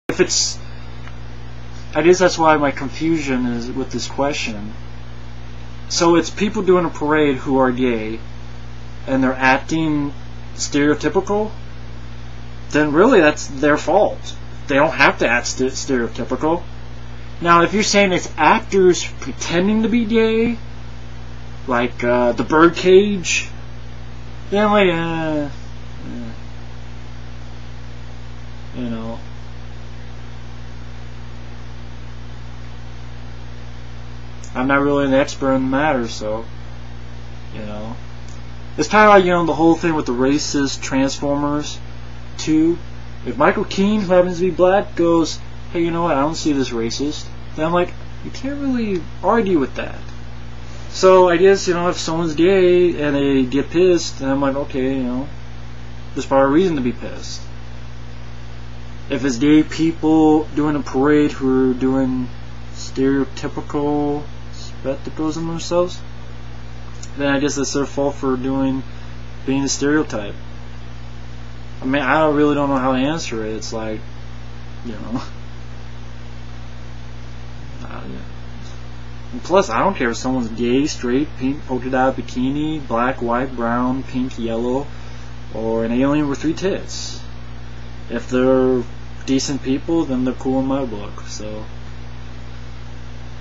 if it's, I guess that's why my confusion is with this question. So it's people doing a parade who are gay, and they're acting stereotypical. Then really that's their fault. They don't have to act stereotypical. Now, if you're saying it's actors pretending to be gay, like the Birdcage, then like, you know. I'm not really an expert in the matter, so, you know. It's kind of like, you know, the whole thing with the racist Transformers 2. If Michael Keane, who happens to be black, goes, hey, you know what, I don't see this racist, then I'm like, you can't really argue with that. So I guess, you know, if someone's gay and they get pissed, then I'm like, okay, you know, there's probably a reason to be pissed. If it's gay people doing a parade who are doing stereotypical spectacles on themselves, then I guess that's their fault for being a stereotype. I mean, I really don't know how to answer it. It's like, you know. And plus, I don't care if someone's gay, straight, pink, polka dot bikini, black, white, brown, pink, yellow, or an alien with 3 tits. If they're decent people, then they're cool in my book. So,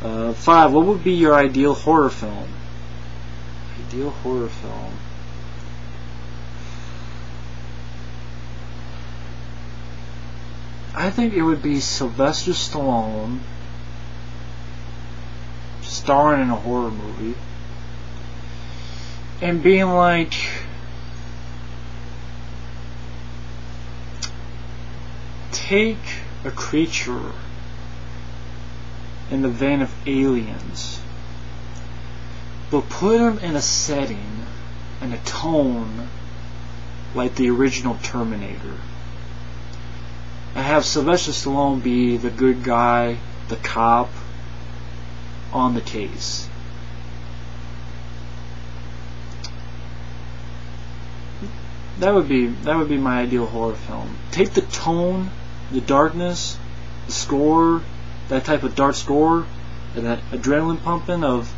5. What would be your ideal horror film? Ideal horror film. I think it would be Sylvester Stallone starring in a horror movie and being like, take a creature in the vein of aliens, but put them in a setting and a tone like the original Terminator. And have Sylvester Stallone be the good guy, the cop, on the case. That would be my ideal horror film. Take the tone, the darkness, the score, that type of dark score, and that adrenaline pumping of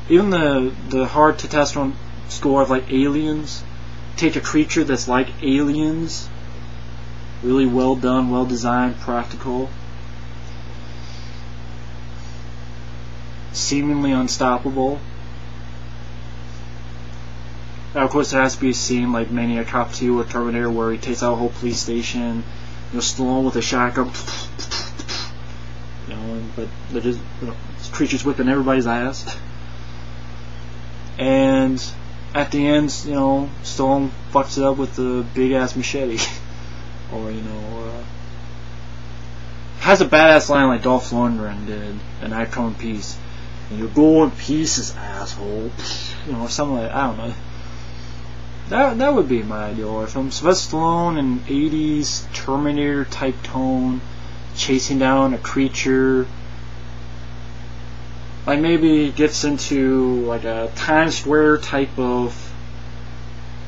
even the hard testosterone score of like Aliens. Take a creature that's like Aliens, really well done, well designed, practical, seemingly unstoppable. Now, of course, there has to be a scene like Maniac Cop 2 or Terminator where he takes out a whole police station, you know, Stallone with a shotgun, you know, but they're just, you know, this creature's whipping everybody's ass. And at the end, you know, Stallone fucks it up with a big ass machete, or you know, has a badass line like Dolph Lundgren did, and I come in peace. And you're going pieces, asshole. You know, or something like that. I don't know. That would be my ideal horror film. Sylvester Stallone in 80s Terminator type tone, chasing down a creature. Like maybe gets into like a Times Square type of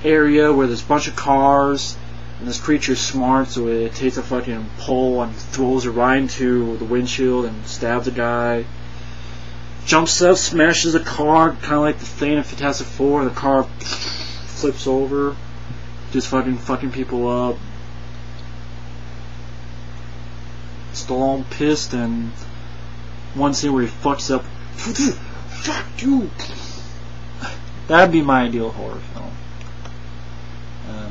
area where there's a bunch of cars, and this creature's smart, so it takes a fucking pole and throws it right into the windshield and stabs a guy. Jumps up, smashes a car, kind of like the thing in Fantastic Four, and the car flips over, just fucking people up. Stallone pissed, and one scene where he fucks up, fuck you. That'd be my ideal horror film.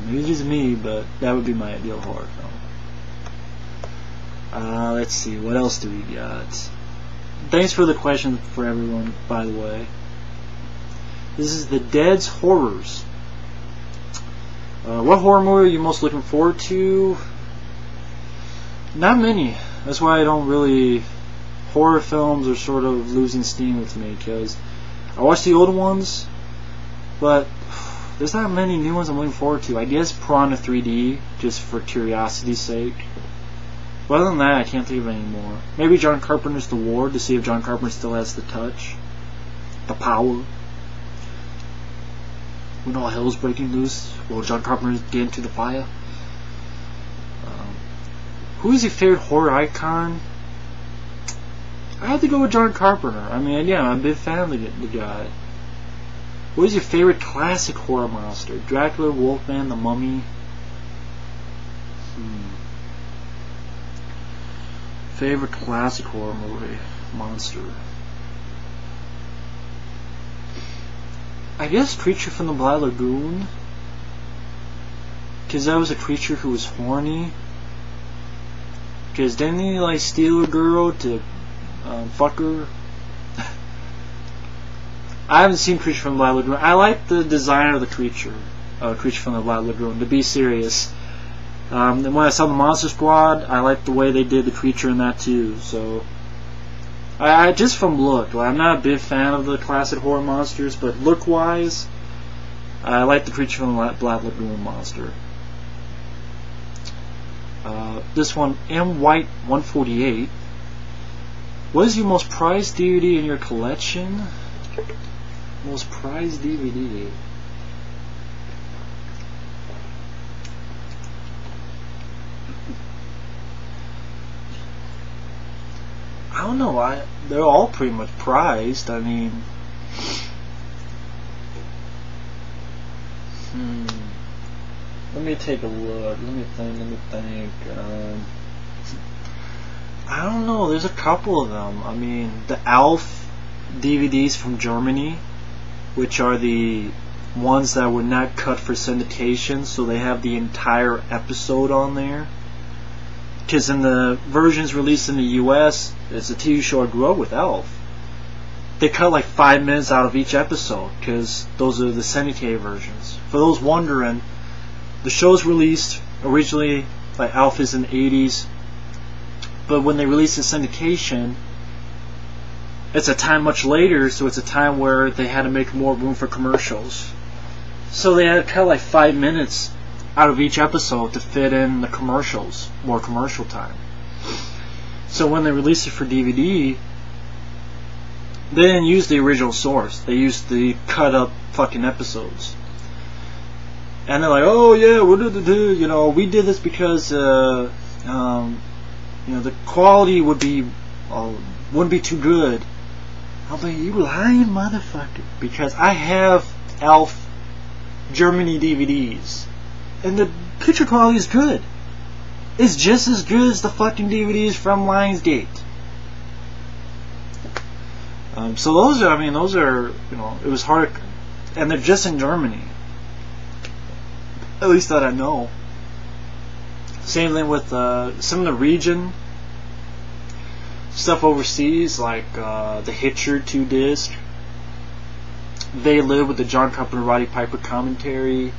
Maybe it's just me, but that would be my ideal horror film. Let's see, what else do we got? Thanks for the question for everyone, by the way. This is the Dead's Horrors. What horror movie are you most looking forward to? Not many. That's why I don't really... Horror films are sort of losing steam with me, because I watch the old ones, but there's not many new ones I'm looking forward to. I guess Piranha 3D, just for curiosity's sake. But other than that, I can't think of any more. Maybe John Carpenter's The Ward, to see if John Carpenter still has the touch, the power. When all hell's breaking loose, will John Carpenter get into the fire? Who is your favorite horror icon? I have to go with John Carpenter. I mean, yeah, I'm a big fan of the guy. What is your favorite classic horror monster? Dracula, Wolfman, The Mummy? Favorite classic horror movie monster? I guess Creature from the Black Lagoon, because that was a creature who was horny. Because didn't he like steal a girl to fuck her? I haven't seen Creature from the Black Lagoon. I like the design of the creature, Creature from the Black Lagoon. To be serious, and when I saw the Monster Squad, I liked the way they did the creature in that too. So, I just from look, I'm not a big fan of the classic horror monsters, but look-wise, I like the Creature from the Black Lagoon monster. This one, M. White 148. What is your most prized DVD in your collection? Most prized DVD. I don't know. They're all pretty much prized. I mean, let me take a look. Let me think. I don't know. There's a couple of them. I mean, the Alf DVDs from Germany, which are the ones that were not cut for syndication, so they have the entire episode on there. Because in the versions released in the US, it's a TV show I grew up with, Alf. They cut like 5 minutes out of each episode, because those are the syndicated versions. For those wondering, the show's released originally, like Alf is in the 80s, but when they released the syndication, it's a time much later, so it's a time where they had to make more room for commercials. So they had to cut like 5 minutes out of each episode to fit in the commercials, more commercial time. So when they released it for DVD, they didn't use the original source. They used the cut up fucking episodes. And they're like, oh yeah, we did this because the quality wouldn't be too good. I'm like, you lying motherfucker, because I have Alf Germany DVDs, and the picture quality is good. It's just as good as the fucking DVDs from Lionsgate. So those are, it was hard, and they're just in Germany. At least that I know. Same thing with some of the region stuff overseas, like the Hitcher 2-disc. They Live with the John Carpenter Roddy Piper commentary.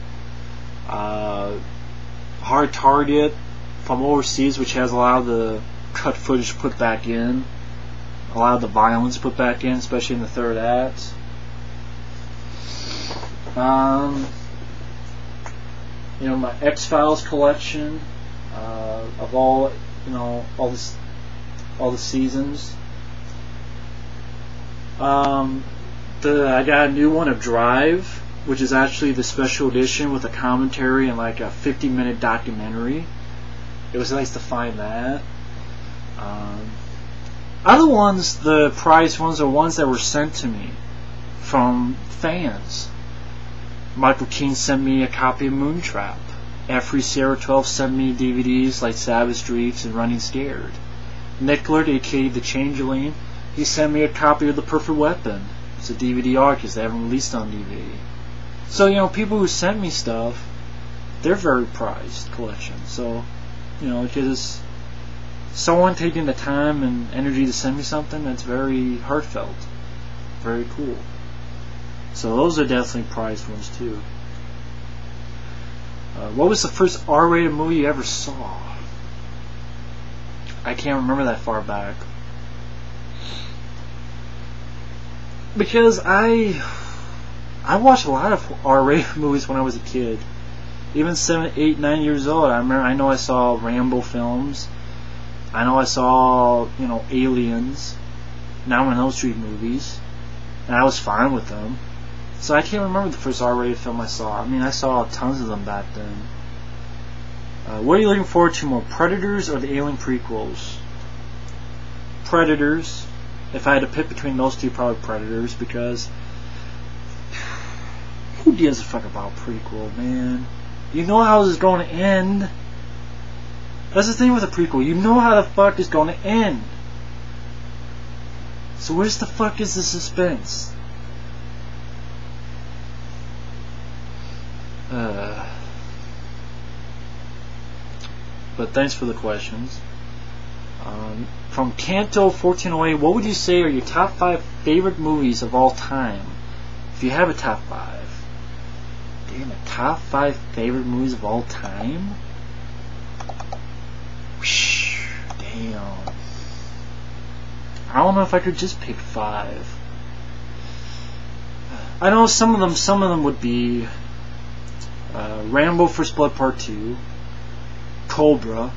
Hard Target from overseas, which has a lot of the cut footage put back in, a lot of the violence put back in, especially in the third act. My X-Files collection of all the seasons. I got a new one of Drive, which is actually the special edition with a commentary and like a 50-minute documentary. It was nice to find that. Other ones, the prized ones, are ones that were sent to me from fans. Michael Keane sent me a copy of Moontrap. Free Sierra 12 sent me DVDs like Savage Streets and Running Scared. Nick Lord, aka The Changeling, he sent me a copy of The Perfect Weapon. It's a DVD art because they haven't released on DVD. So, people who sent me stuff, they're very prized collections. So, because someone taking the time and energy to send me something that's very heartfelt, very cool. So those are definitely prized ones too. What was the first R-rated movie you ever saw? I can't remember that far back. Because I watched a lot of R-rated movies when I was a kid. Even 7, 8, 9 years old. I know I saw Rambo films. I know I saw, Aliens, Now and Elm Street movies, and I was fine with them. So I can't remember the first R-rated film I saw. I mean, I saw tons of them back then. What are you looking forward to more, Predators or the Alien prequels? Predators. If I had to pick between those two, probably Predators, because who gives a fuck about prequel, man? You know how this is going to end. That's the thing with a prequel. You know how the fuck it's going to end. So where's the fuck is the suspense? But thanks for the questions. From Canto1408, what would you say are your top 5 favorite movies of all time? If you have a top 5. Damn, a top 5 favorite movies of all time? Whoosh, damn. I don't know if I could just pick 5. I know some of them would be Rambo First Blood Part 2, Cobra,